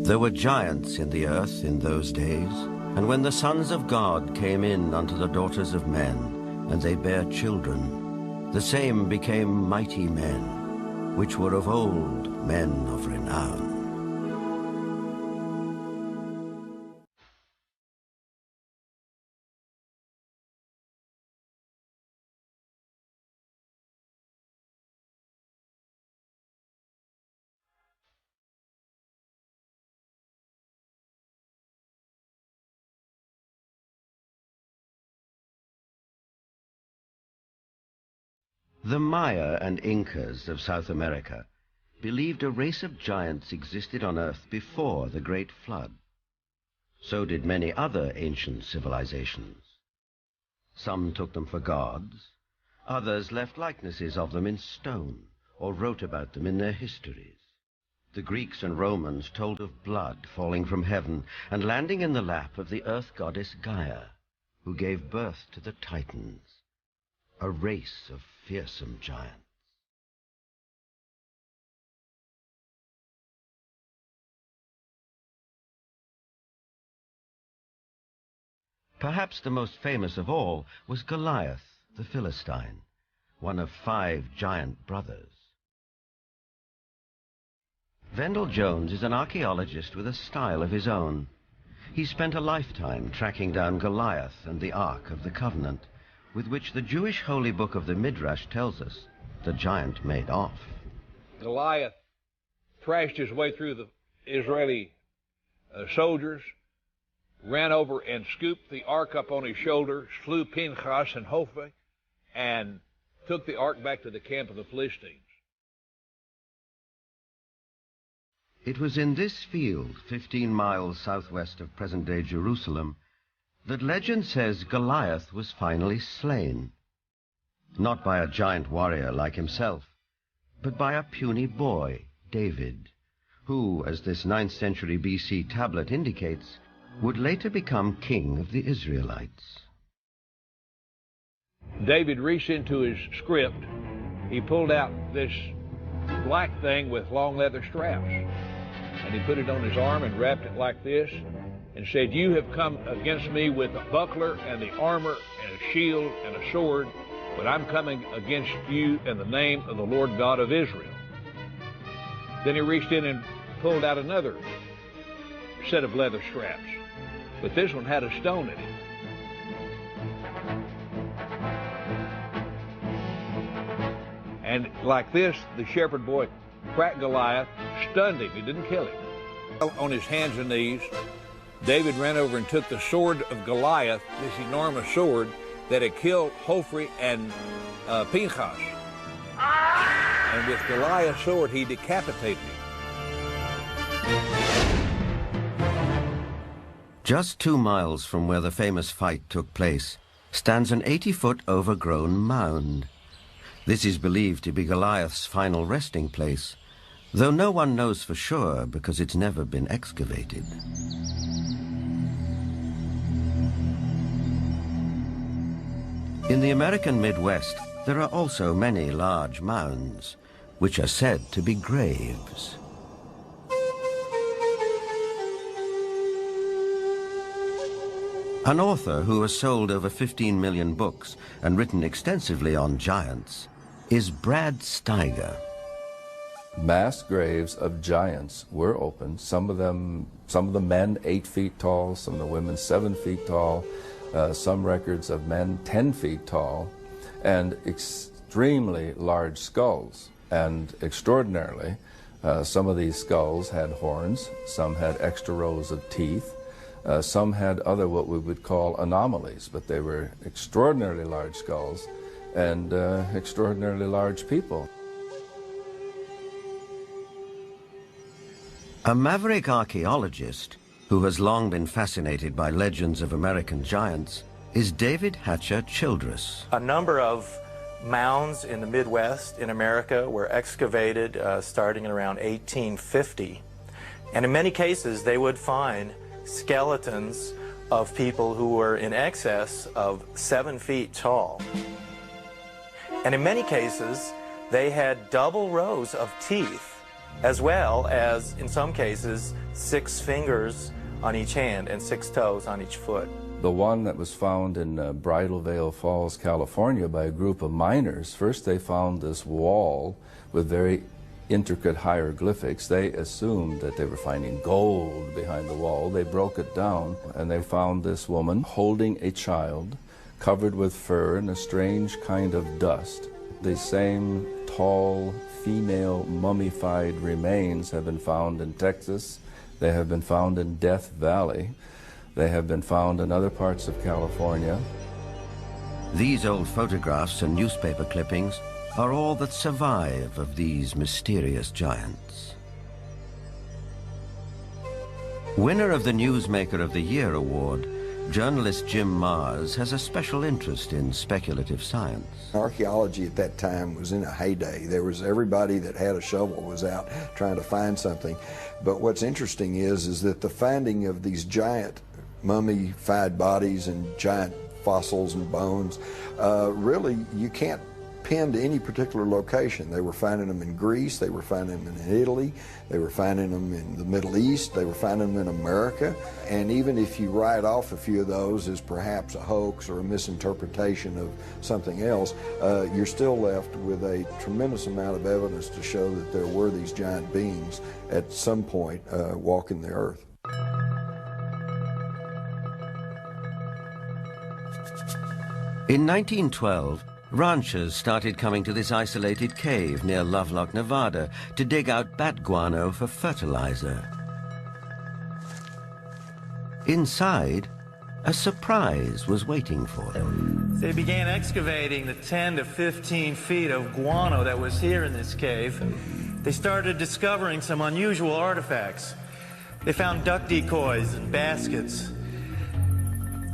There were giants in the earth in those days, and when the sons of God came in unto the daughters of men, and they bare children, the same became mighty men, which were of old men of renown. The Maya and Incas of South America believed a race of giants existed on Earth before the Great Flood. So did many other ancient civilizations. Some took them for gods, others left likenesses of them in stone or wrote about them in their histories. The Greeks and Romans told of blood falling from heaven and landing in the lap of the earth goddess Gaia, who gave birth to the Titans, a race of fearsome giants. Perhaps the most famous of all was Goliath, the Philistine, one of 5 giant brothers. Vendell Jones is an archaeologist with a style of his own. He spent a lifetime tracking down Goliath and the Ark of the Covenant, with which the Jewish holy book of the Midrash tells us the giant made off. Goliath thrashed his way through the Israeli soldiers, ran over and scooped the ark up on his shoulder, slew Pinchas and Hophni, and took the ark back to the camp of the Philistines. It was in this field, 15 miles southwest of present-day Jerusalem, that legend says Goliath was finally slain. Not by a giant warrior like himself, but by a puny boy, David, who, as this 9th century BC tablet indicates, would later become king of the Israelites. David reached into his script. He pulled out this black thing with long leather straps, and he put it on his arm and wrapped it like this, and said, "You have come against me with a buckler and the armor and a shield and a sword, but I'm coming against you in the name of the Lord God of Israel." Then he reached in and pulled out another set of leather straps, but this one had a stone in it. And like this, the shepherd boy cracked Goliath, stunned him. He didn't kill him. On his hands and knees, David ran over and took the sword of Goliath, this enormous sword that had killed Hophni and Pinchas. And with Goliath's sword, he decapitated him. Just 2 miles from where the famous fight took place stands an 80-foot overgrown mound. This is believed to be Goliath's final resting place, though no one knows for sure because it's never been excavated. In the American Midwest, there are also many large mounds, which are said to be graves. An author who has sold over 15 million books and written extensively on giants is Brad Steiger. Mass graves of giants were opened. Some of the men 8 feet tall, some of the women 7 feet tall, some records of men 10 feet tall, and extremely large skulls. And extraordinarily, some of these skulls had horns, some had extra rows of teeth, some had other what we would call anomalies, but they were extraordinarily large skulls and extraordinarily large people. A maverick archaeologist who has long been fascinated by legends of American giants is David Hatcher Childress. A number of mounds in the Midwest in America were excavated starting in around 1850. And in many cases, they would find skeletons of people who were in excess of 7 feet tall. And in many cases, they had double rows of teeth as well as, in some cases, 6 fingers on each hand and 6 toes on each foot. The one that was found in Bridal Veil Falls, California by a group of miners, first they found this wall with very intricate hieroglyphics. They assumed that they were finding gold behind the wall. They broke it down and they found this woman holding a child covered with fur and a strange kind of dust. The same tall female mummified remains have been found in Texas. They have been found in Death Valley. They have been found in other parts of California. These old photographs and newspaper clippings are all that survive of these mysterious giants. Winner of the Newsmaker of the Year award, journalist Jim Mars has a special interest in speculative science. Archaeology at that time was in a heyday. There was everybody that had a shovel was out trying to find something. But what's interesting is that the finding of these giant mummified bodies and giant fossils and bones, really you can't pin to any particular location. They were finding them in Greece, they were finding them in Italy, they were finding them in the Middle East, they were finding them in America. And even if you write off a few of those as perhaps a hoax or a misinterpretation of something else, you're still left with a tremendous amount of evidence to show that there were these giant beings at some point walking the earth. In 1912, ranchers started coming to this isolated cave near Lovelock, Nevada, to dig out bat guano for fertilizer. Inside, a surprise was waiting for them. They began excavating the 10 to 15 feet of guano that was here in this cave. They started discovering some unusual artifacts. They found duck decoys and baskets,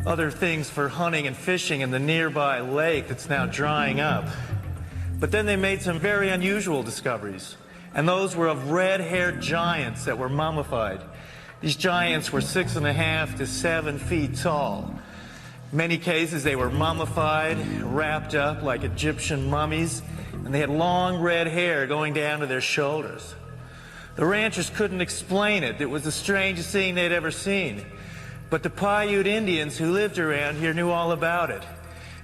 other things for hunting and fishing in the nearby lake that's now drying up. But then they made some very unusual discoveries, and those were of red-haired giants that were mummified. These giants were 6.5 to 7 feet tall. In many cases they were mummified, wrapped up like Egyptian mummies, and they had long red hair going down to their shoulders. The ranchers couldn't explain it. It was the strangest thing they'd ever seen. But the Paiute Indians who lived around here knew all about it.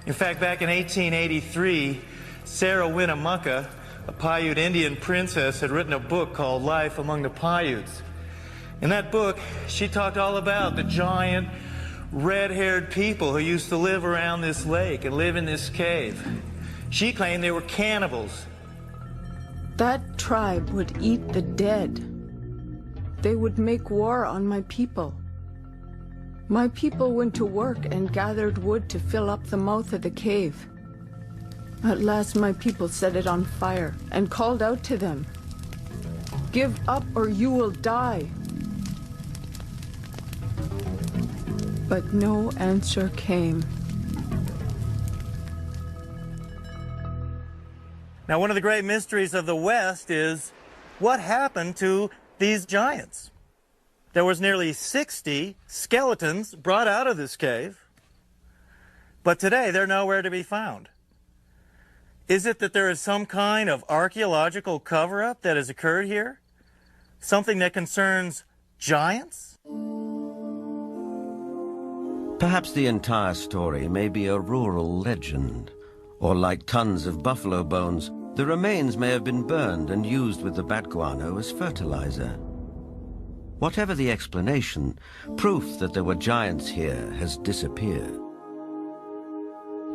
In fact, back in 1883, Sarah Winnemucca, a Paiute Indian princess, had written a book called Life Among the Paiutes. In that book, she talked all about the giant, red-haired people who used to live around this lake and live in this cave. She claimed they were cannibals. That tribe would eat the dead. They would make war on my people. My people went to work and gathered wood to fill up the mouth of the cave. At last my people set it on fire and called out to them, "Give up or you will die." But no answer came. Now, one of the great mysteries of the West is what happened to these giants? There was nearly 60 skeletons brought out of this cave, but today they're nowhere to be found. Is it that there is some kind of archaeological cover-up that has occurred here? Something that concerns giants? Perhaps the entire story may be a rural legend, or like tons of buffalo bones, the remains may have been burned and used with the bat guano as fertilizer. Whatever the explanation, proof that there were giants here has disappeared.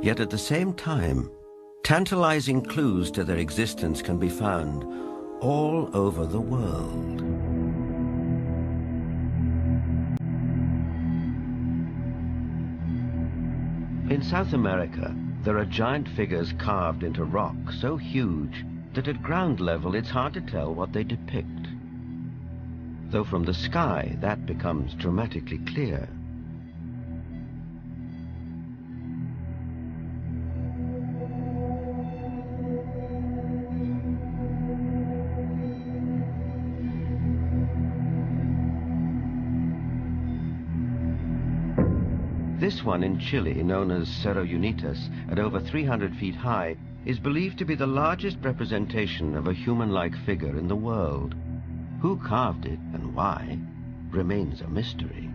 Yet at the same time, tantalizing clues to their existence can be found all over the world. In South America, there are giant figures carved into rock so huge that at ground level it's hard to tell what they depict. Though from the sky, that becomes dramatically clear. This one in Chile, known as Cerro Unitas, at over 300 feet high, is believed to be the largest representation of a human-like figure in the world. Who carved it and why remains a mystery.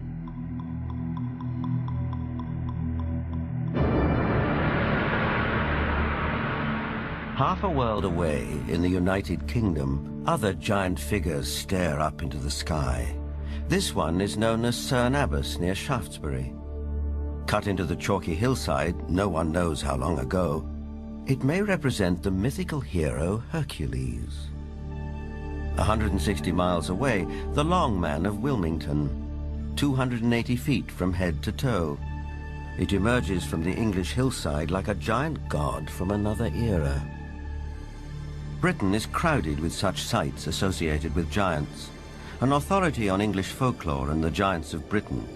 Half a world away, in the United Kingdom, other giant figures stare up into the sky. This one is known as Cerne Abbas near Shaftesbury. Cut into the chalky hillside, no one knows how long ago, it may represent the mythical hero Hercules. 160 miles away, the Long Man of Wilmington, 280 feet from head to toe. It emerges from the English hillside like a giant god from another era. Britain is crowded with such sites associated with giants. An authority on English folklore and the giants of Britain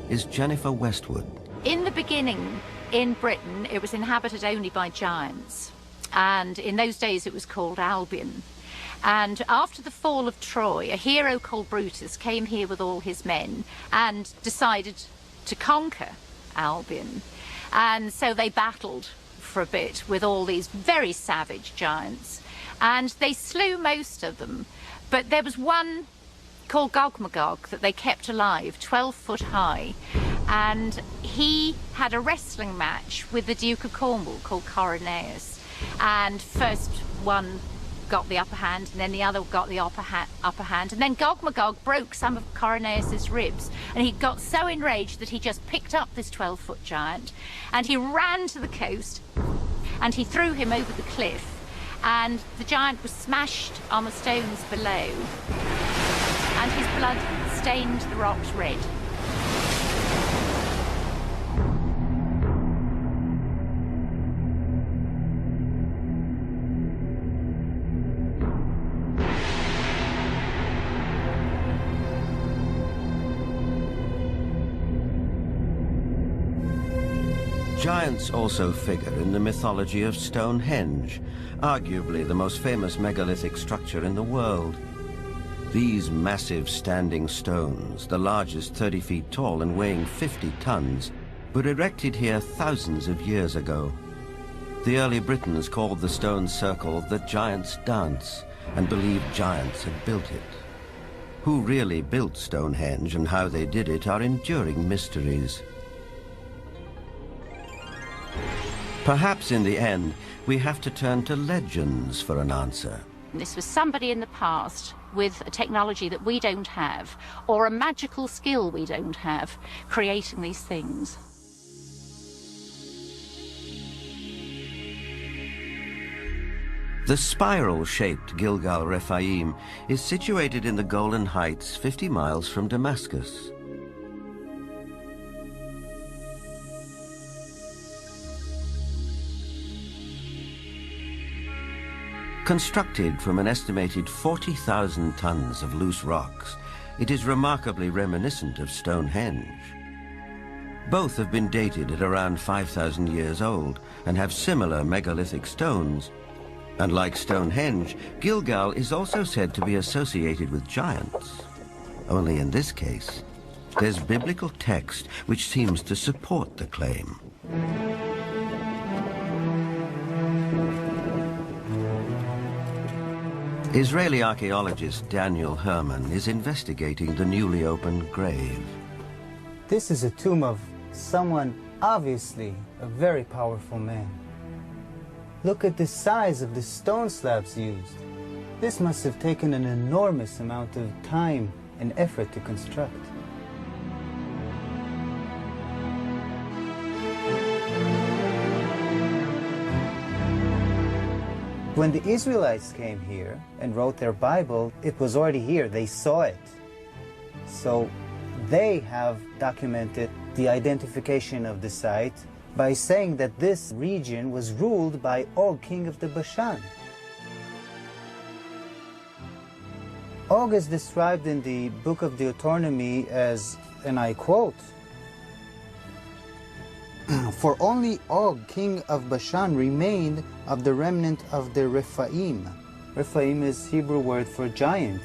is Jennifer Westwood. In the beginning, in Britain, it was inhabited only by giants. And in those days, it was called Albion. And after the fall of Troy, a hero called Brutus came here with all his men and decided to conquer Albion. And so they battled for a bit with all these very savage giants. And they slew most of them. But there was one called Gog-Magog that they kept alive, 12 foot high. And he had a wrestling match with the Duke of Cornwall called Coroneus. And first one got the upper hand, and then the other got the upper hand. And then Gog-Magog broke some of Coroneus's ribs, and he got so enraged that he just picked up this 12-foot giant, and he ran to the coast, and he threw him over the cliff, and the giant was smashed on the stones below, and his blood stained the rocks red. Giants also figure in the mythology of Stonehenge, arguably the most famous megalithic structure in the world. These massive standing stones, the largest 30 feet tall and weighing 50 tons, were erected here thousands of years ago. The early Britons called the stone circle the Giant's Dance and believed giants had built it. Who really built Stonehenge and how they did it are enduring mysteries. Perhaps in the end, we have to turn to legends for an answer. This was somebody in the past with a technology that we don't have, or a magical skill we don't have, creating these things. The spiral-shaped Gilgal Rephaim is situated in the Golan Heights, 50 miles from Damascus. Constructed from an estimated 40,000 tons of loose rocks, it is remarkably reminiscent of Stonehenge. Both have been dated at around 5,000 years old and have similar megalithic stones. And like Stonehenge, Gilgal is also said to be associated with giants. Only in this case, there's biblical text which seems to support the claim. Israeli archaeologist Daniel Herman is investigating the newly opened grave. This is a tomb of someone obviously a very powerful man. Look at the size of the stone slabs used. This must have taken an enormous amount of time and effort to construct. When the Israelites came here and wrote their Bible, it was already here. They saw it. So they have documented the identification of the site by saying that this region was ruled by Og, king of the Bashan. Og is described in the book of Deuteronomy as, and I quote, "For only Og, king of Bashan, remained of the remnant of the Rephaim." Rephaim is Hebrew word for giant.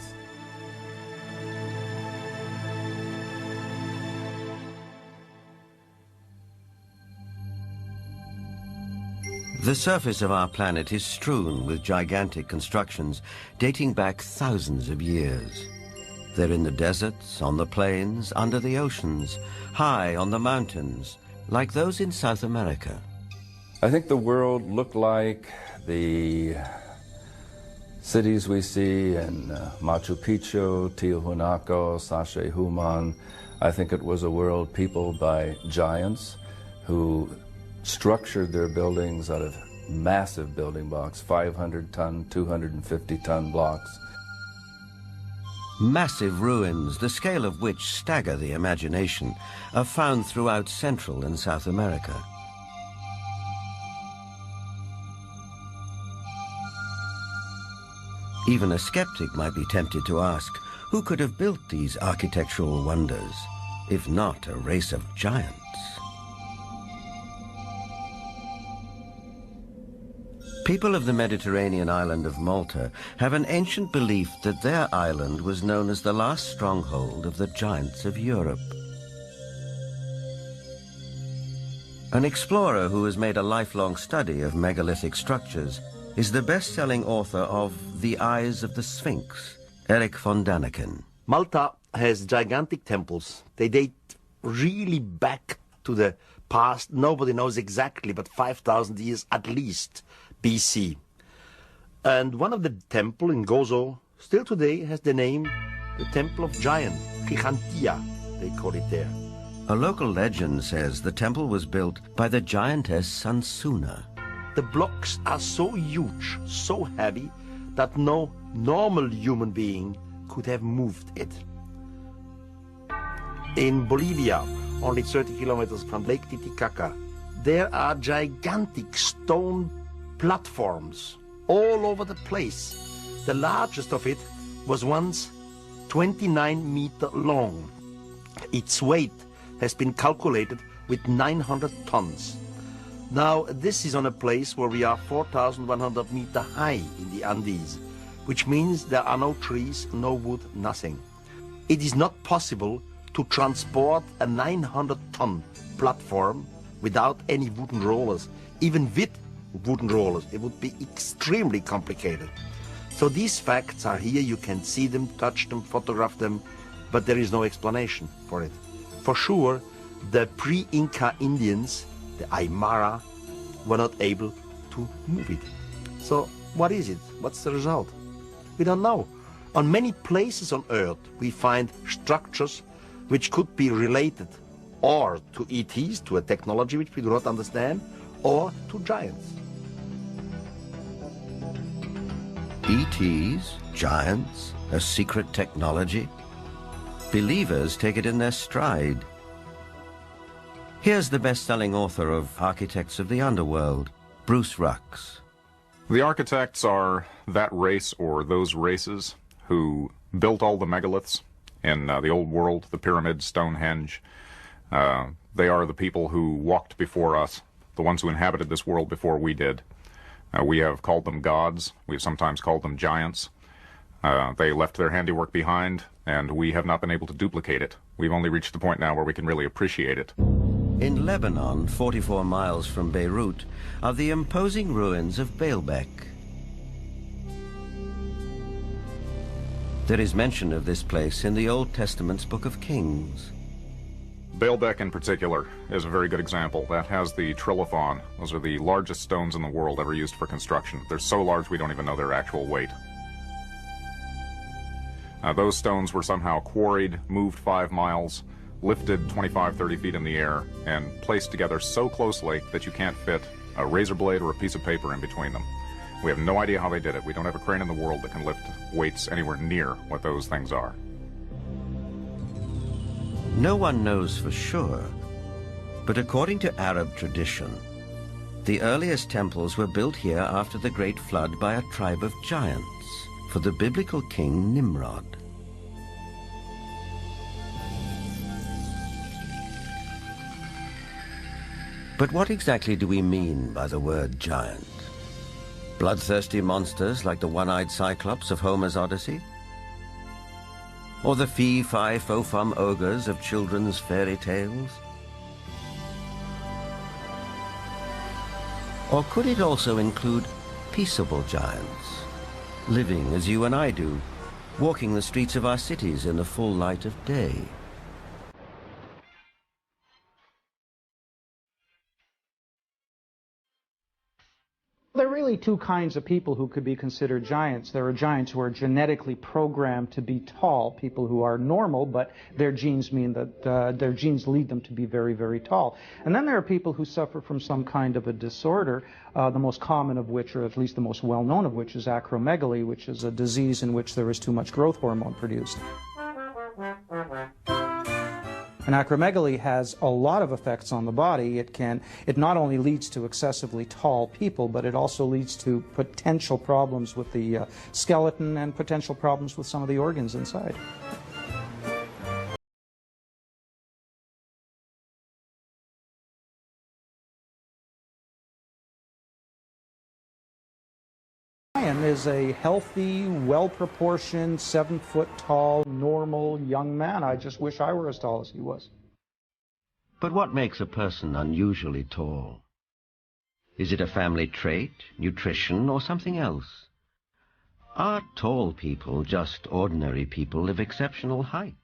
The surface of our planet is strewn with gigantic constructions dating back thousands of years. They're in the deserts, on the plains, under the oceans, high on the mountains, like those in South America. I think the world looked like the cities we see in Machu Picchu, Tiahuanaco, Sacsayhuaman. I think it was a world peopled by giants who structured their buildings out of massive building blocks, 500-ton, 250-ton blocks. Massive ruins, the scale of which stagger the imagination, are found throughout Central and South America. Even a skeptic might be tempted to ask, who could have built these architectural wonders, if not a race of giants? People of the Mediterranean island of Malta have an ancient belief that their island was known as the last stronghold of the giants of Europe. An explorer who has made a lifelong study of megalithic structures is the best-selling author of The Eyes of the Sphinx, Eric von Daniken. Malta has gigantic temples. They date really back to the past. Nobody knows exactly, but 5,000 years at least BC. And one of the temple in Gozo still today has the name the Temple of Giant, Gigantia, they call it there. A local legend says the temple was built by the giantess Sansuna. The blocks are so huge, so heavy, that no normal human being could have moved it. In Bolivia, only 30 kilometers from Lake Titicaca, there are gigantic stone platforms all over the place. The largest of it was once 29 meters long. Its weight has been calculated with 900 tons. Now, this is on a place where we are 4,100 meters high in the Andes, which means there are no trees, no wood, nothing. It is not possible to transport a 900-ton platform without any wooden rollers. Even with wooden rollers, it would be extremely complicated. So these facts are here. You can see them, touch them, photograph them, but there is no explanation for it. For sure, the pre-Inca Indians, the Aymara, were not able to move it. So what is it? What's the result? We don't know. On many places on Earth, we find structures which could be related or to ETs, to a technology which we do not understand, or to giants. ETs, giants, a secret technology? Believers take it in their stride. Here's the best-selling author of Architects of the Underworld, Bruce Rux. The architects are that race or those races who built all the megaliths in the old world, the pyramids, Stonehenge. They are the people who walked before us, the ones who inhabited this world before we did. We have called them gods. We've sometimes called them giants. They left their handiwork behind, and we have not been able to duplicate it. We've only reached the point now where we can really appreciate it. In Lebanon, 44 miles from Beirut, are the imposing ruins of Baalbek. There is mention of this place in the Old Testament's Book of Kings. Baalbek in particular is a very good example. That has the trilithon. Those are the largest stones in the world ever used for construction. They're so large we don't even know their actual weight. Those stones were somehow quarried, moved 5 miles, lifted 25, 30 feet in the air, and placed together so closely that you can't fit a razor blade or a piece of paper in between them. We have no idea how they did it. We don't have a crane in the world that can lift weights anywhere near what those things are. No one knows for sure, but according to Arab tradition, the earliest temples were built here after the Great Flood by a tribe of giants for the biblical king Nimrod. But what exactly do we mean by the word giant? Bloodthirsty monsters like the one-eyed Cyclops of Homer's Odyssey? Or the fee-fi-fo-fum ogres of children's fairy tales? Or could it also include peaceable giants, living as you and I do, walking the streets of our cities in the full light of day? There are really two kinds of people who could be considered giants. There are giants who are genetically programmed to be tall, people who are normal, but their genes mean that their genes lead them to be very, very tall. And then there are people who suffer from some kind of a disorder, the most common of which, or at least the most well-known of which, is acromegaly, which is a disease in which there is too much growth hormone produced. And acromegaly has a lot of effects on the body. It not only leads to excessively tall people, but it also leads to potential problems with the skeleton and potential problems with some of the organs inside. Lion is a healthy, well-proportioned, 7-foot-tall, normal young man. I just wish I were as tall as he was. But what makes a person unusually tall? Is it a family trait, nutrition, or something else? Are tall people just ordinary people of exceptional height?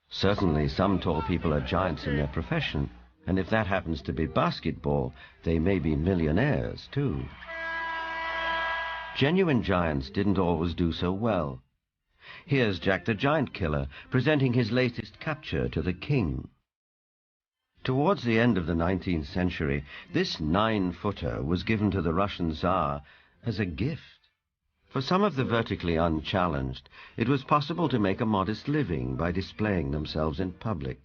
Certainly some tall people are giants in their profession, and if that happens to be basketball, they may be millionaires too. Genuine giants didn't always do so well. Here's Jack the Giant Killer presenting his latest capture to the king. Towards the end of the 19th century, this 9-footer was given to the Russian Tsar as a gift. For some of the vertically unchallenged, it was possible to make a modest living by displaying themselves in public.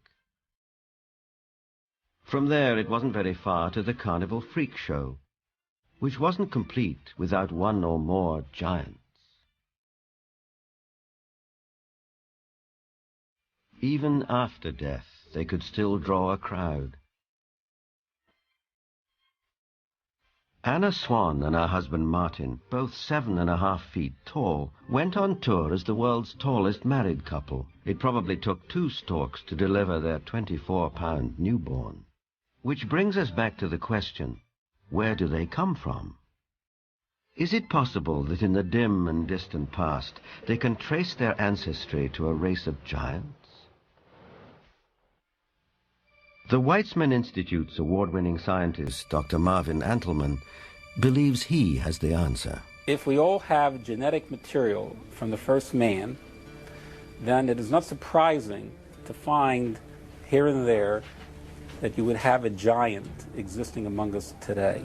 From there, it wasn't very far to the Carnival Freak Show, which wasn't complete without one or more giants. Even after death, they could still draw a crowd. Anna Swan and her husband Martin, both 7.5 feet tall, went on tour as the world's tallest married couple. It probably took 2 storks to deliver their 24-pound newborn. Which brings us back to the question, where do they come from? Is it possible that in the dim and distant past they can trace their ancestry to a race of giants? The Weizmann Institute's award-winning scientist, Dr. Marvin Antelman, believes he has the answer. If we all have genetic material from the first man, then it is not surprising to find here and there that you would have a giant existing among us today,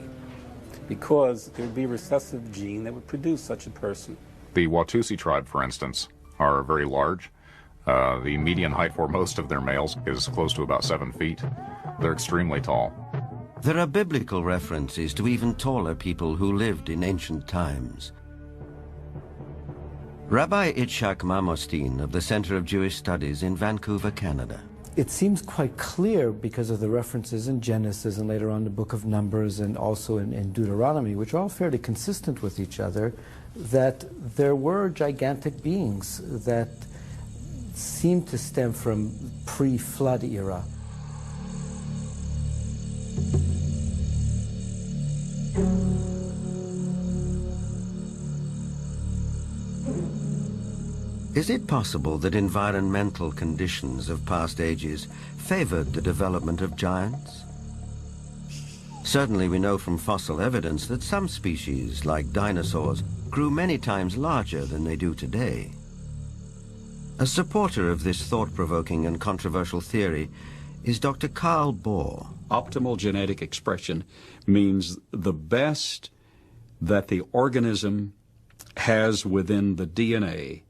because there would be a recessive gene that would produce such a person. The Watusi tribe, for instance, are very large. The median height for most of their males is close to about 7 feet. They're extremely tall. There are biblical references to even taller people who lived in ancient times. Rabbi Itzhak Marmostin of the Center of Jewish Studies in Vancouver, Canada. It seems quite clear because of the references in Genesis and later on the book of Numbers and also in Deuteronomy, which are all fairly consistent with each other, that there were gigantic beings that seem to stem from pre-flood era. Is it possible that environmental conditions of past ages favored the development of giants? Certainly we know from fossil evidence that some species, like dinosaurs, grew many times larger than they do today. A supporter of this thought-provoking and controversial theory is Dr. Carl Bohr. Optimal genetic expression means the best that the organism has within the DNA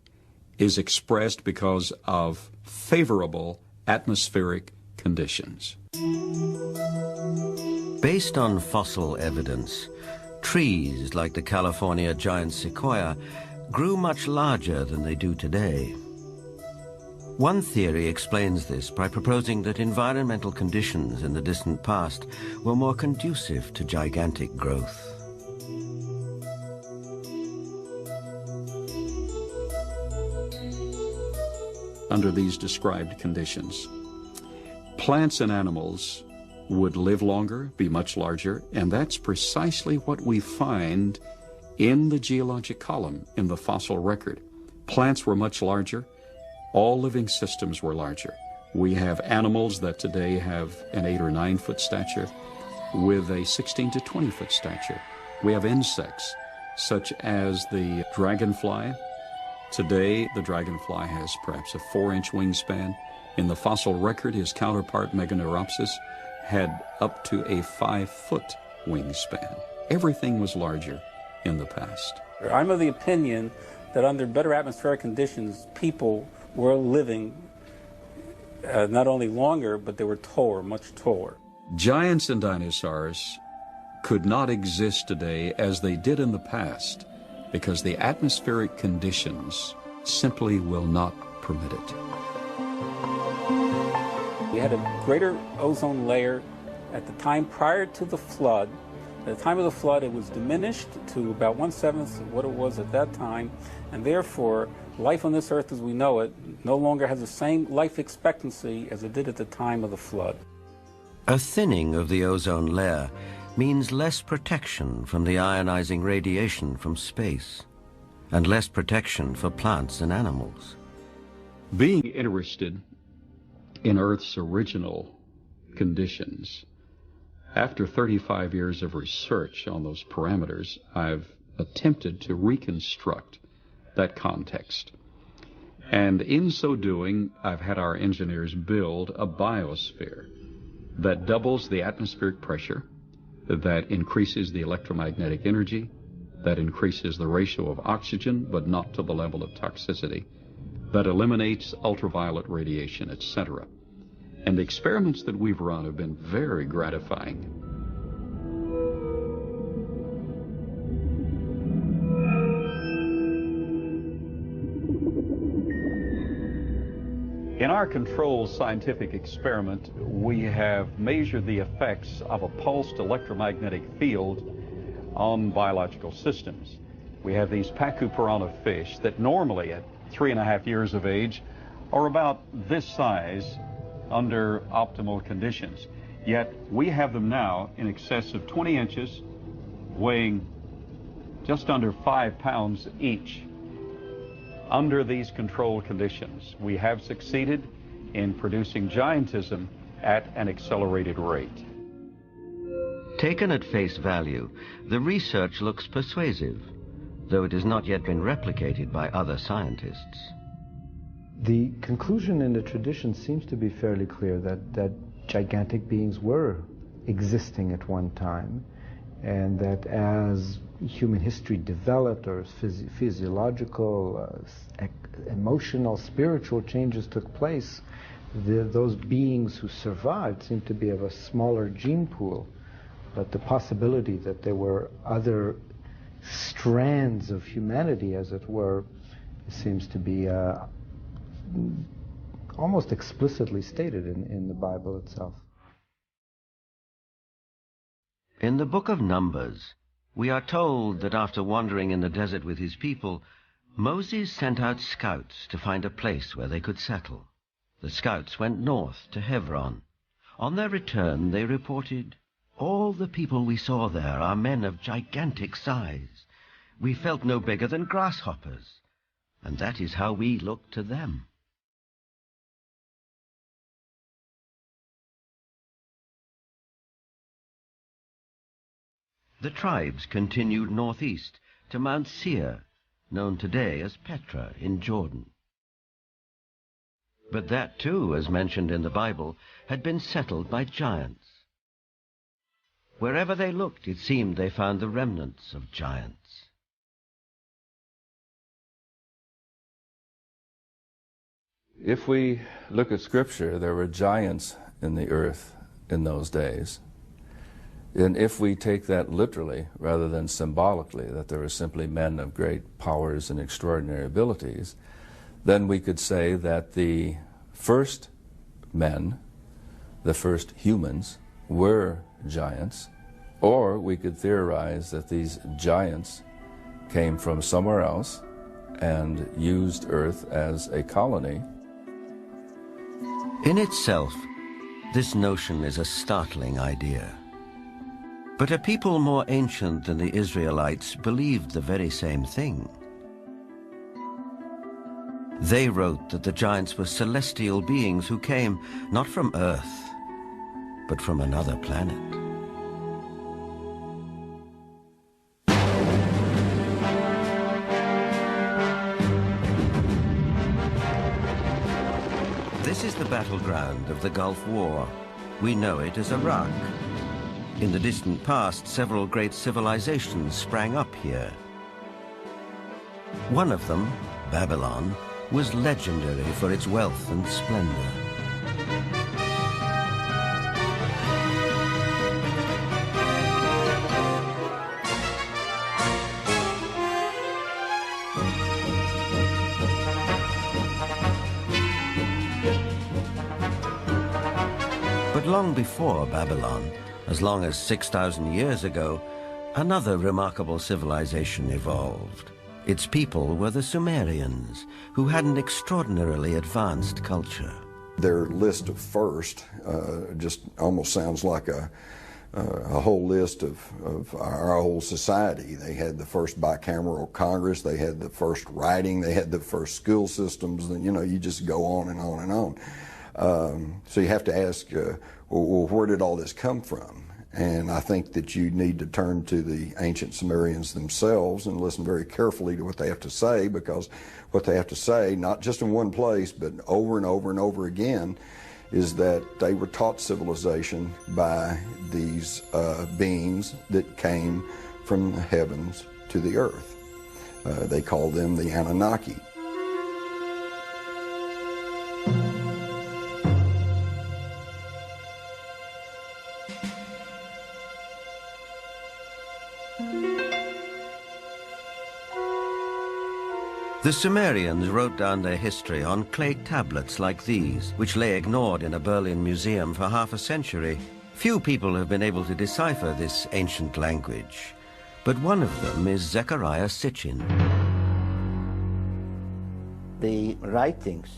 is expressed because of favorable atmospheric conditions. Based on fossil evidence, trees like the California giant sequoia grew much larger than they do today. One theory explains this by proposing that environmental conditions in the distant past were more conducive to gigantic growth. Under these described conditions, plants and animals would live longer, be much larger, and that's precisely what we find in the geologic column, in the fossil record. Plants were much larger. All living systems were larger. We have animals that today have an 8 or 9 foot stature with a 16 to 20 foot stature. We have insects such as the dragonfly. Today, the dragonfly has perhaps a 4-inch wingspan. In the fossil record, his counterpart, Meganeuropsis, had up to a 5-foot wingspan. Everything was larger in the past. I'm of the opinion that under better atmospheric conditions, people were living not only longer, but they were taller, much taller. Giants and dinosaurs could not exist today as they did in the past because the atmospheric conditions simply will not permit it. We had a greater ozone layer at the time prior to the flood. At the time of the flood, it was diminished to about 1/7 of what it was at that time, and therefore, life on this earth as we know it no longer has the same life expectancy as it did at the time of the flood. A thinning of the ozone layer means less protection from the ionizing radiation from space, and less protection for plants and animals. Being interested in Earth's original conditions, after 35 years of research on those parameters, I've attempted to reconstruct that context. And in so doing, I've had our engineers build a biosphere that doubles the atmospheric pressure, that increases the electromagnetic energy, that increases the ratio of oxygen, but not to the level of toxicity, that eliminates ultraviolet radiation, etc. And the experiments that we've run have been very gratifying. In our controlled scientific experiment, we have measured the effects of a pulsed electromagnetic field on biological systems. We have these Pacu piranha fish that normally at 3.5 years of age are about this size under optimal conditions. Yet we have them now in excess of 20 inches, weighing just under 5 pounds each. Under these controlled conditions, we have succeeded in producing giantism at an accelerated rate. Taken at face value, the research looks persuasive, though it has not yet been replicated by other scientists. The conclusion in the tradition seems to be fairly clear that gigantic beings were existing at one time, and that as human history developed, or physiological, emotional, spiritual changes took place, those beings who survived seemed to be of a smaller gene pool. But the possibility that there were other strands of humanity, as it were, seems to be almost explicitly stated in the Bible itself. In the book of Numbers, we are told that after wandering in the desert with his people, Moses sent out scouts to find a place where they could settle. The scouts went north to Hebron. On their return, they reported, "All the people we saw there are men of gigantic size. We felt no bigger than grasshoppers, and that is how we looked to them." The tribes continued northeast to Mount Seir, known today as Petra in Jordan. But that too, as mentioned in the Bible, had been settled by giants. Wherever they looked, it seemed they found the remnants of giants. If we look at Scripture, there were giants in the earth in those days. And if we take that literally rather than symbolically, that there were simply men of great powers and extraordinary abilities, then we could say that the first men, the first humans, were giants, or we could theorize that these giants came from somewhere else and used Earth as a colony. In itself, This notion is a startling idea. But a people more ancient than the Israelites believed the very same thing. They wrote that the giants were celestial beings who came not from Earth, but from another planet. This is the battleground of the Gulf War. We know it as Iraq. In the distant past, several great civilizations sprang up here. One of them, Babylon, was legendary for its wealth and splendor. But long before Babylon, as long as 6,000 years ago, another remarkable civilization evolved. Its people were the Sumerians, who had an extraordinarily advanced culture. Their list of first just almost sounds like a whole list of our whole society. They had the first bicameral Congress, they had the first writing, they had the first school systems, and you know, you just go on and on and on. So you have to ask, well, where did all this come from? And I think that you need to turn to the ancient Sumerians themselves and listen very carefully to what they have to say, because what they have to say, not just in one place, but over and over and over again, is that they were taught civilization by these beings that came from the heavens to the earth. They called them the Anunnaki. The Sumerians wrote down their history on clay tablets like these, which lay ignored in a Berlin museum for half a century. Few people have been able to decipher this ancient language, but one of them is Zechariah Sitchin. The writings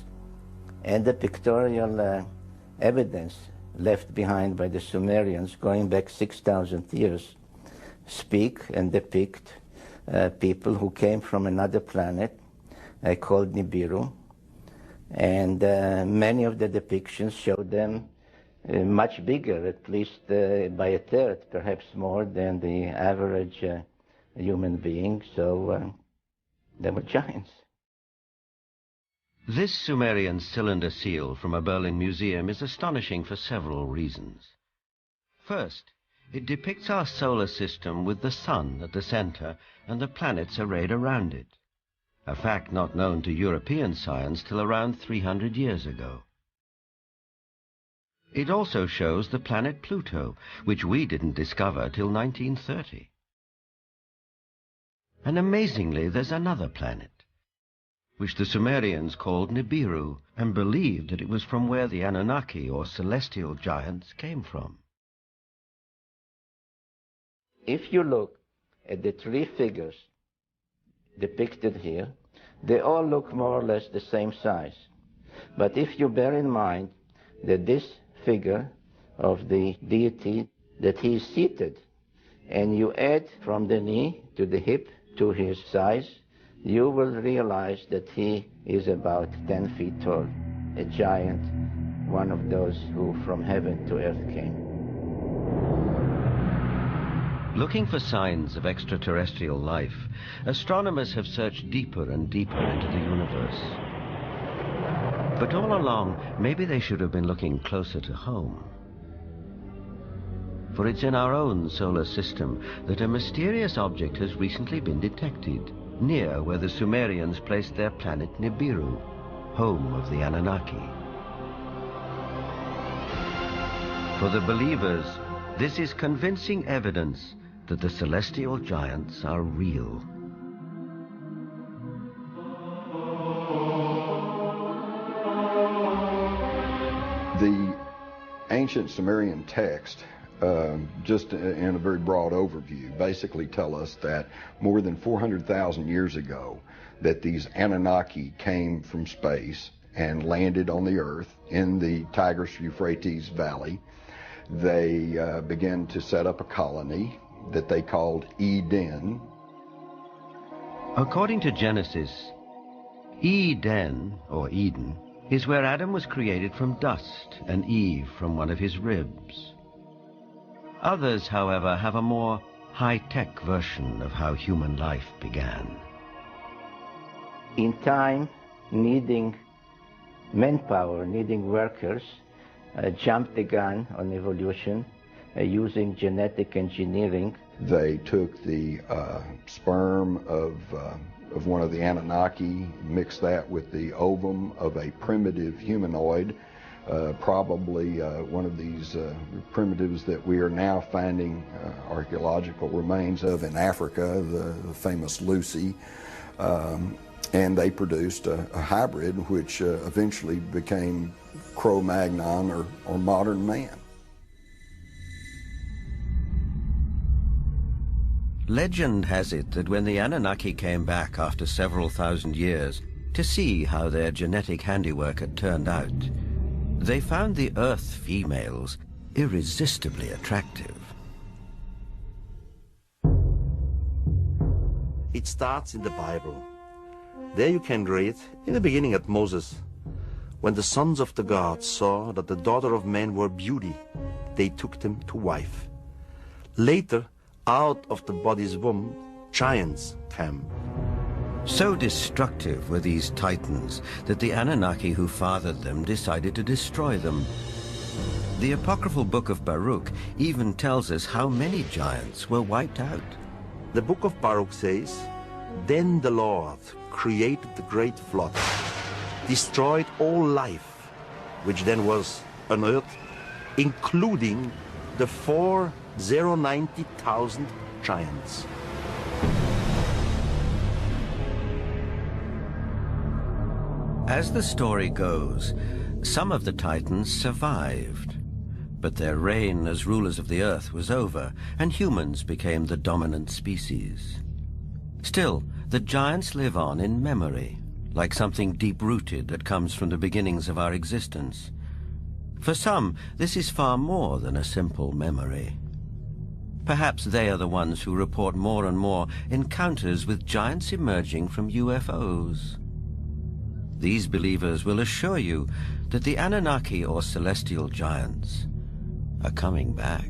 and the pictorial evidence left behind by the Sumerians going back 6,000 years speak and depict people who came from another planet called Nibiru, and many of the depictions show them much bigger, at least by a third, perhaps more than the average human being, so they were giants. This Sumerian cylinder seal from a Berlin museum is astonishing for several reasons. First, it depicts our solar system with the sun at the center and the planets arrayed around it, a fact not known to European science till around 300 years ago. It also shows the planet Pluto, which we didn't discover till 1930. And amazingly, there's another planet, which the Sumerians called Nibiru, and believed that it was from where the Anunnaki, or celestial giants, came from. If you look at the three figures depicted here, they all look more or less the same size. But if you bear in mind that this figure of the deity, that he is seated, and you add from the knee to the hip to his size, you will realize that he is about 10 feet tall, a giant, one of those who from heaven to earth came. Looking for signs of extraterrestrial life, astronomers have searched deeper and deeper into the universe. But all along, maybe they should have been looking closer to home. For it's in our own solar system that a mysterious object has recently been detected, near where the Sumerians placed their planet Nibiru, home of the Anunnaki. For the believers, this is convincing evidence that the celestial giants are real. The ancient Sumerian text, just in a very broad overview, basically tell us that more than 400,000 years ago, that these Anunnaki came from space and landed on the earth in the Tigris-Euphrates Valley. They began to set up a colony that they called Eden. According to Genesis, Eden, or Eden, is where Adam was created from dust and Eve from one of his ribs. Others, however, have a more high-tech version of how human life began. In time, needing manpower, needing workers, jumped the gun on evolution using genetic engineering. They took the sperm of one of the Anunnaki, mixed that with the ovum of a primitive humanoid, probably one of these primitives that we are now finding archaeological remains of in Africa, the famous Lucy. And they produced a hybrid which eventually became Cro-Magnon or modern man. Legend has it that when the Anunnaki came back after several thousand years to see how their genetic handiwork had turned out, they found the Earth females irresistibly attractive. It starts in the Bible. There you can read, in the beginning at Moses, when the sons of the gods saw that the daughter of men were beauty, they took them to wife. Later, out of the body's womb, giants came. So destructive were these titans that the Anunnaki who fathered them decided to destroy them. The apocryphal book of Baruch even tells us how many giants were wiped out. The book of Baruch says, "Then the Lord created the great flood, destroyed all life, which then was on earth, including the 490,000 giants." As the story goes, some of the titans survived, but their reign as rulers of the earth was over, and humans became the dominant species. Still, the giants live on in memory, like something deep-rooted that comes from the beginnings of our existence. For some, this is far more than a simple memory. Perhaps they are the ones who report more and more encounters with giants emerging from UFOs. These believers will assure you that the Anunnaki or celestial giants are coming back.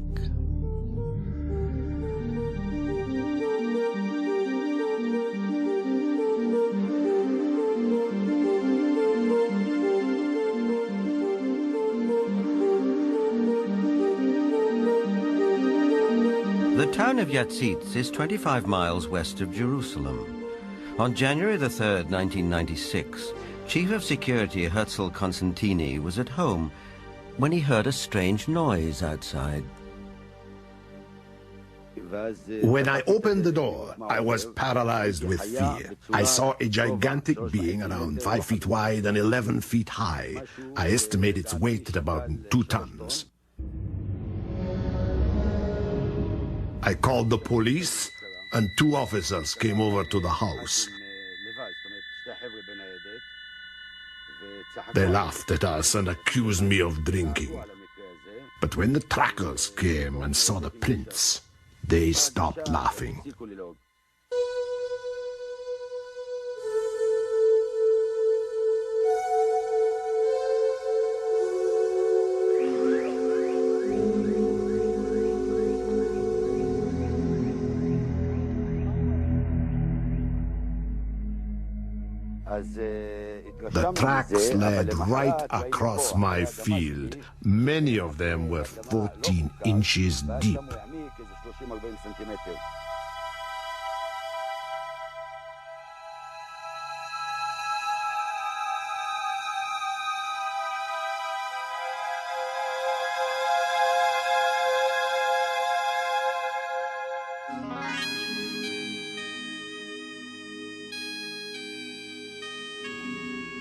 The town of Yatzitz is 25 miles west of Jerusalem. On January the 3rd, 1996, Chief of Security Herzl Constantini was at home when he heard a strange noise outside. When I opened the door, I was paralyzed with fear. I saw a gigantic being around 5 feet wide and 11 feet high. I estimate its weight at about 2 tons. I called the police, and 2 officers came over to the house. They laughed at us and accused me of drinking. But when the trackers came and saw the prints, they stopped laughing. The tracks led right across my field. Many of them were 14 inches deep.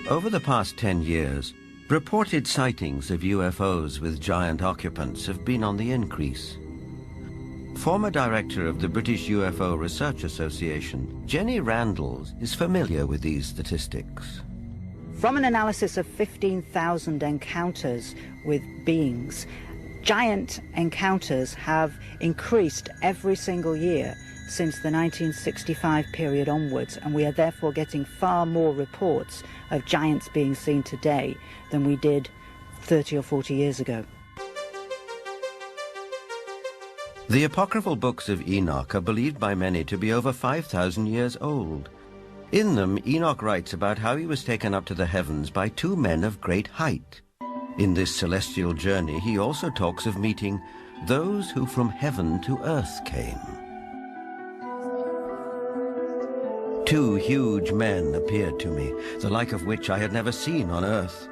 Over the past 10 years, reported sightings of UFOs with giant occupants have been on the increase. Former director of the British UFO Research Association, Jenny Randles, is familiar with these statistics. From an analysis of 15,000 encounters with beings, giant encounters have increased every single year since the 1965 period onwards, and we are therefore getting far more reports of giants being seen today than we did 30 or 40 years ago. The apocryphal books of Enoch are believed by many to be over 5,000 years old. In them, Enoch writes about how he was taken up to the heavens by two men of great height. In this celestial journey, he also talks of meeting those who from heaven to earth came. Two huge men appeared to me, the like of which I had never seen on earth.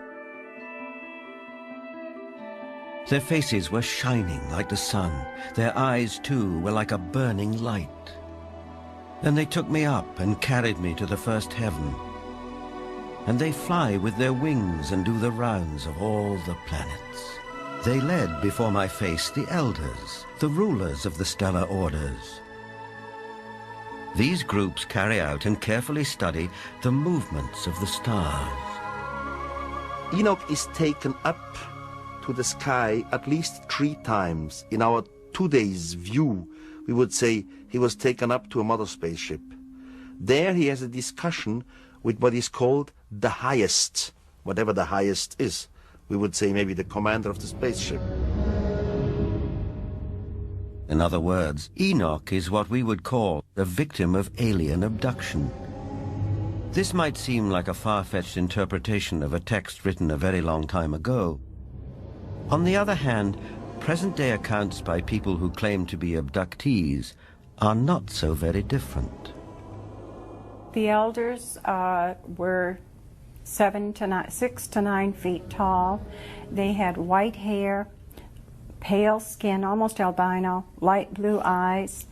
Their faces were shining like the sun. Their eyes, too, were like a burning light. Then they took me up and carried me to the first heaven. And they fly with their wings and do the rounds of all the planets. They led before my face the elders, the rulers of the stellar orders. These groups carry out and carefully study the movements of the stars. Enoch is taken up to the sky at least 3 times. In our 2 days view, we would say he was taken up to a mother spaceship. There he has a discussion with what is called the highest, whatever the highest is. We would say maybe the commander of the spaceship. In other words, Enoch is what we would call a victim of alien abduction. This might seem like a far-fetched interpretation of a text written a very long time ago. On the other hand, present-day accounts by people who claim to be abductees are not so very different. The elders were 6 to 9 feet tall. They had white hair, pale skin, almost albino, light blue eyes,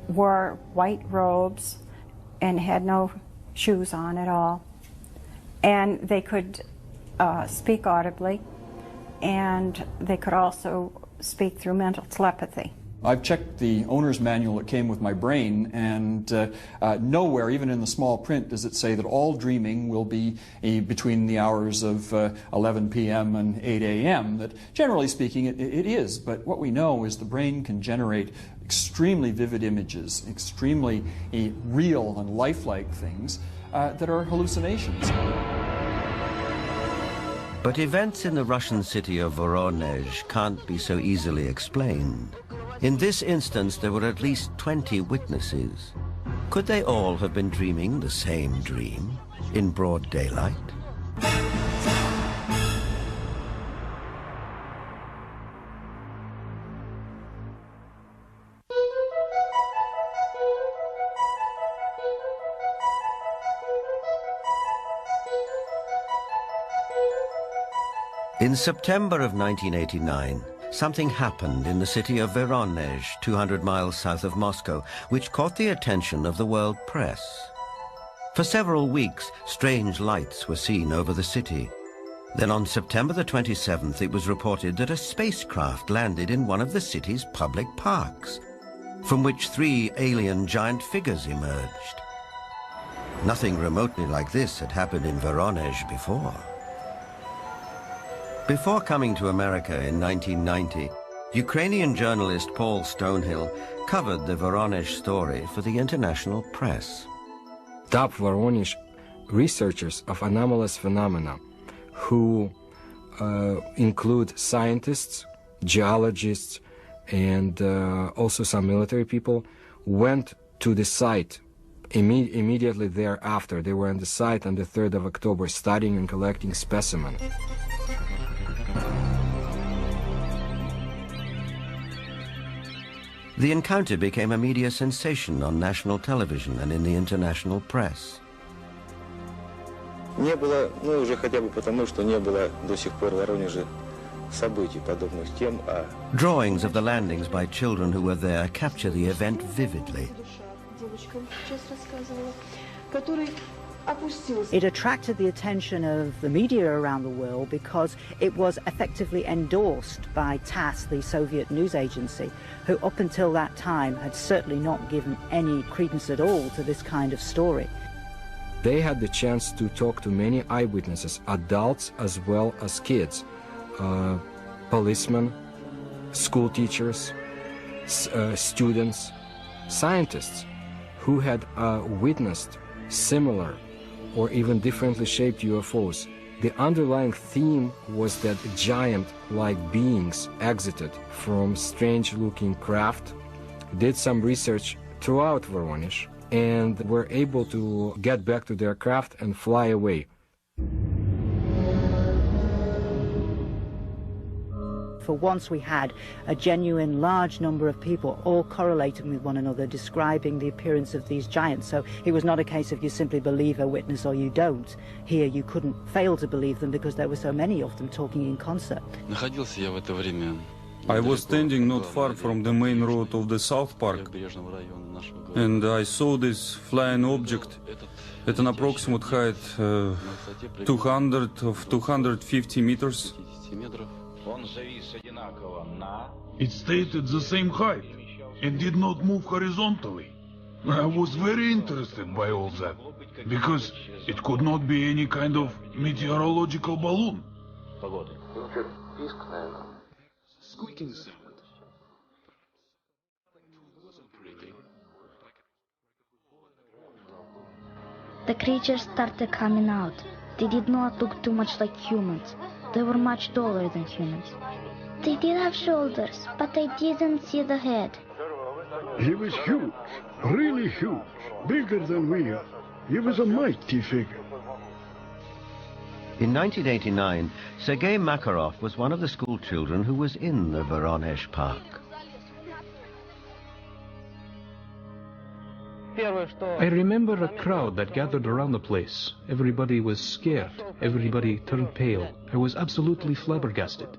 wore white robes, and had no shoes on at all. And they could speak audibly, and they could also speak through mental telepathy. I've checked the owner's manual that came with my brain, and nowhere, even in the small print, does it say that all dreaming will be between the hours of 11 p.m. and 8 a.m. That, generally speaking, it is. But what we know is the brain can generate extremely vivid images, extremely real and lifelike things that are hallucinations. But events in the Russian city of Voronezh can't be so easily explained. In this instance, there were at least 20 witnesses. Could they all have been dreaming the same dream in broad daylight? In September of 1989, something happened in the city of Voronezh, 200 miles south of Moscow, which caught the attention of the world press. For several weeks, strange lights were seen over the city. Then on September the 27th, it was reported that a spacecraft landed in one of the city's public parks, from which 3 alien giant figures emerged. Nothing remotely like this had happened in Voronezh before. Before coming to America in 1990, Ukrainian journalist Paul Stonehill covered the Voronezh story for the international press. Top Voronezh researchers of anomalous phenomena, who include scientists, geologists, and also some military people, went to the site immediately thereafter. They were on the site on the 3rd of October studying and collecting specimens. The encounter became a media sensation on national television and in the international press. Не было, ну уже хотя бы потому, что не было до сих пор в Воронеже событий, подобных тем, Drawings of the landings by children who were there capture the event vividly. It attracted the attention of the media around the world because it was effectively endorsed by TASS, the Soviet news agency, who up until that time had certainly not given any credence at all to this kind of story. They had the chance to talk to many eyewitnesses, adults as well as kids, policemen, school teachers, students, scientists who had witnessed similar or even differently shaped UFOs. The underlying theme was that giant-like beings exited from strange-looking craft, did some research throughout Voronezh, and were able to get back to their craft and fly away. For once we had a genuine large number of people all correlating with one another, describing the appearance of these giants. So it was not a case of you simply believe a witness or you don't. Here you couldn't fail to believe them because there were so many of them talking in concert. I was standing not far from the main road of the South Park, and I saw this flying object at an approximate height 250 meters. It stayed at the same height and did not move horizontally. I was very interested by all that, because it could not be any kind of meteorological balloon. Squeaking sound. The creatures started coming out. They did not look too much like humans. They were much taller than humans. They did have shoulders, but I didn't see the head. He was huge, really huge, bigger than we are. He was a mighty figure. In 1989, Sergei Makarov was one of the school children who was in the Voronezh Park. I remember a crowd that gathered around the place. Everybody was scared. Everybody turned pale. I was absolutely flabbergasted.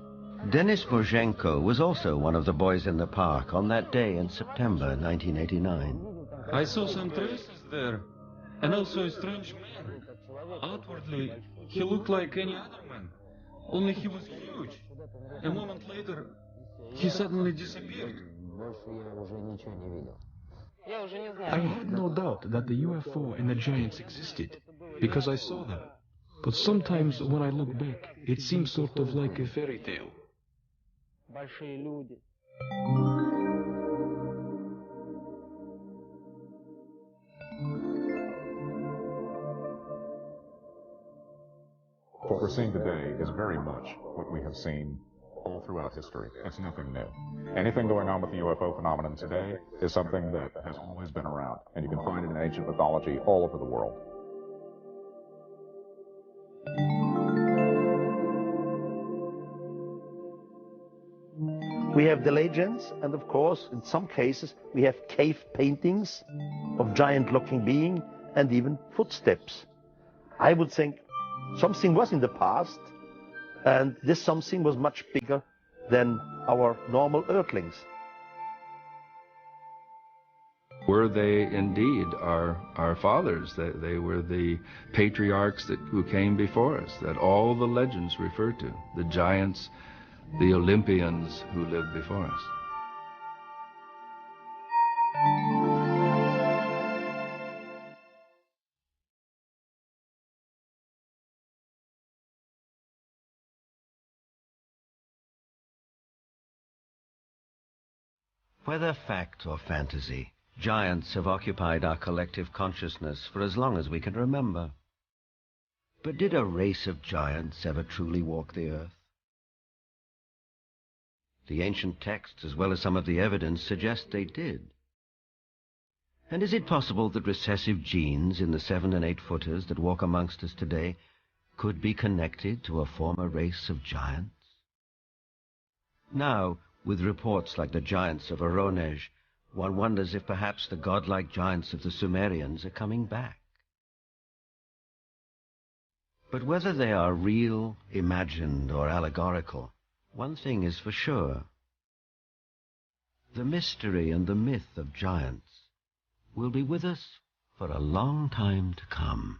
Denis Muzhenko was also one of the boys in the park on that day in September 1989. I saw some traces there, and also a strange man. Outwardly, he looked like any other man, only he was huge. A moment later, he suddenly disappeared. I had no doubt that the UFO and the giants existed, because I saw them. But sometimes when I look back, it seems sort of like a fairy tale. What we're seeing today is very much what we have seen all throughout history. It's nothing new. Anything going on with the UFO phenomenon today is something that has always been around, and you can find it in ancient mythology all over the world. We have the legends, and of course, in some cases, we have cave paintings of giant-looking beings and even footsteps. I would think something was in the past, and this something was much bigger than our normal earthlings. Were they indeed our fathers? They were the patriarchs who came before us, that all the legends refer to, the giants, the Olympians who lived before us. Whether fact or fantasy, giants have occupied our collective consciousness for as long as we can remember. But did a race of giants ever truly walk the earth? The ancient texts, as well as some of the evidence, suggest they did. And is it possible that recessive genes in the 7- and 8-footers that walk amongst us today could be connected to a former race of giants? Now, with reports like the giants of Voronezh, one wonders if perhaps the godlike giants of the Sumerians are coming back. But whether they are real, imagined, or allegorical, one thing is for sure. The mystery and the myth of giants will be with us for a long time to come.